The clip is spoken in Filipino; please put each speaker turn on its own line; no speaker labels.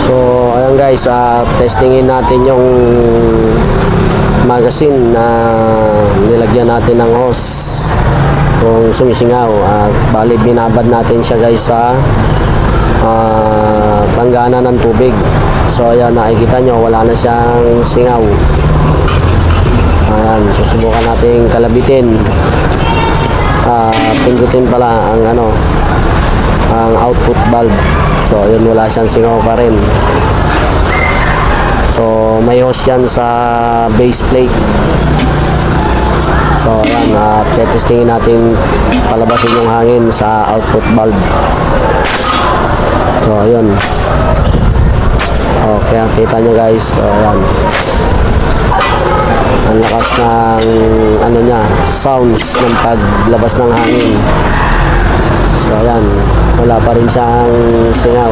So ayan guys, testingin natin yung magazine na nilagyan natin ng hose kung sumisingaw. Bali binabad natin siya guys sa tanggana ng tubig. So ayan, nakikita nyo wala na siyang singaw. Ayan, susubukan natin kalabitin. Pindutin pala ang ang output valve. So ayun, wala siyang singaw pa rin. So may hose yan sa base plate. So ayan, testingin natin palabasin yung hangin sa output valve. So ayun, okay, kita nyo guys. So ayan, ang lakas ng niya, sounds ng paglabas ng hangin. So ayan, wala pa rin siyang singaw.